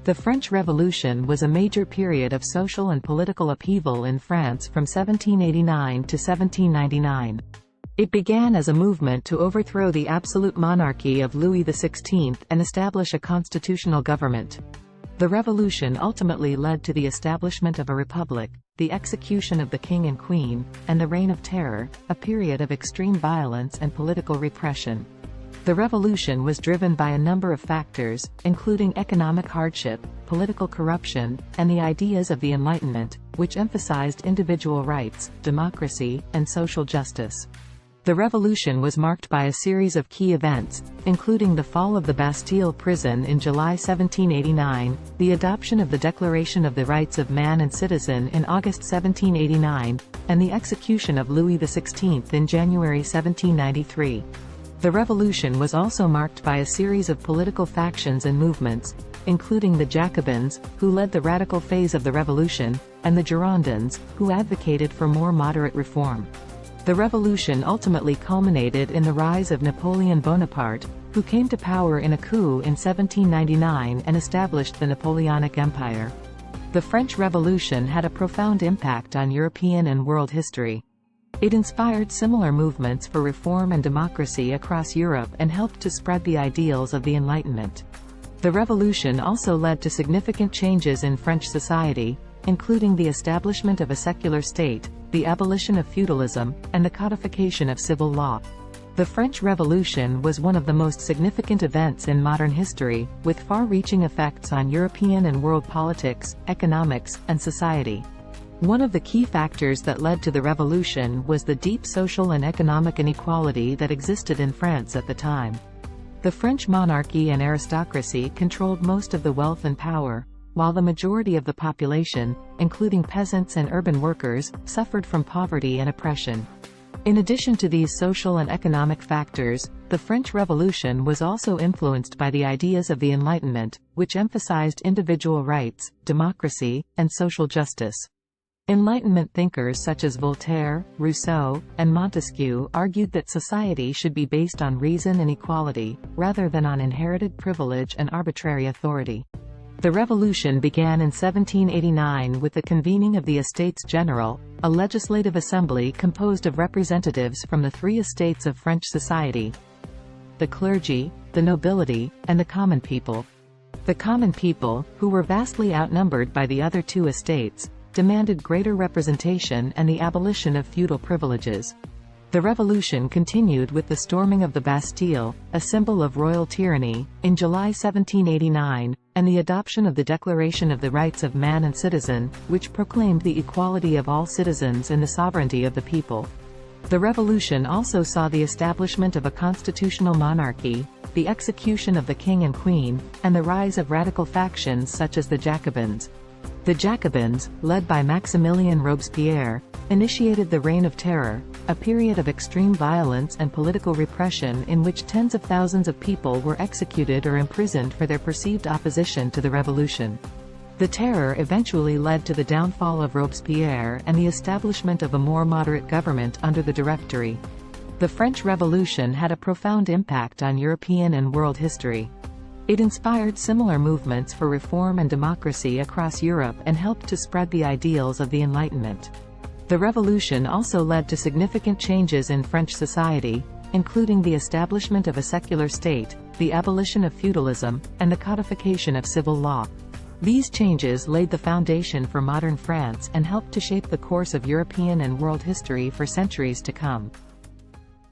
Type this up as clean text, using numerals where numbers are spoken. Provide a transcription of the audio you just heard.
The French Revolution was a major period of social and political upheaval in France from 1789 to 1799. It began as a movement to overthrow the absolute monarchy of Louis XVI and establish a constitutional government. The revolution ultimately led to the establishment of a republic, the execution of the king and queen, and the Reign of Terror, a period of extreme violence and political repression. The revolution was driven by a number of factors, including economic hardship, political corruption, and the ideas of the Enlightenment, which emphasized individual rights, democracy, and social justice. The revolution was marked by a series of key events, including the fall of the Bastille prison in July 1789, the adoption of the Declaration of the Rights of Man and Citizen in August 1789, and the execution of Louis XVI in January 1793. The revolution was also marked by a series of political factions and movements, including the Jacobins, who led the radical phase of the revolution, and the Girondins, who advocated for more moderate reform. The revolution ultimately culminated in the rise of Napoleon Bonaparte, who came to power in a coup in 1799 and established the Napoleonic Empire. The French Revolution had a profound impact on European and world history. It inspired similar movements for reform and democracy across Europe and helped to spread the ideals of the Enlightenment. The revolution also led to significant changes in French society, including the establishment of a secular state, the abolition of feudalism, and the codification of civil law. The French Revolution was one of the most significant events in modern history, with far-reaching effects on European and world politics, economics, and society. One of the key factors that led to the revolution was the deep social and economic inequality that existed in France at the time. The French monarchy and aristocracy controlled most of the wealth and power, while the majority of the population, including peasants and urban workers, suffered from poverty and oppression. In addition to these social and economic factors, the French Revolution was also influenced by the ideas of the Enlightenment, which emphasized individual rights, democracy, and social justice. Enlightenment thinkers such as Voltaire, Rousseau, and Montesquieu argued that society should be based on reason and equality, rather than on inherited privilege and arbitrary authority. The revolution began in 1789 with the convening of the Estates General, a legislative assembly composed of representatives from the three estates of French society: the clergy, the nobility, and the common people. The common people, who were vastly outnumbered by the other two estates, demanded greater representation and the abolition of feudal privileges. The revolution continued with the storming of the Bastille, a symbol of royal tyranny, in July 1789, and the adoption of the Declaration of the Rights of Man and Citizen, which proclaimed the equality of all citizens and the sovereignty of the people. The revolution also saw the establishment of a constitutional monarchy, the execution of the king and queen, and the rise of radical factions such as the Jacobins. The Jacobins, led by Maximilien Robespierre, initiated the Reign of Terror, a period of extreme violence and political repression in which tens of thousands of people were executed or imprisoned for their perceived opposition to the revolution. The Terror eventually led to the downfall of Robespierre and the establishment of a more moderate government under the Directory. The French Revolution had a profound impact on European and world history. It inspired similar movements for reform and democracy across Europe and helped to spread the ideals of the Enlightenment. The revolution also led to significant changes in French society, including the establishment of a secular state, the abolition of feudalism, and the codification of civil law. These changes laid the foundation for modern France and helped to shape the course of European and world history for centuries to come.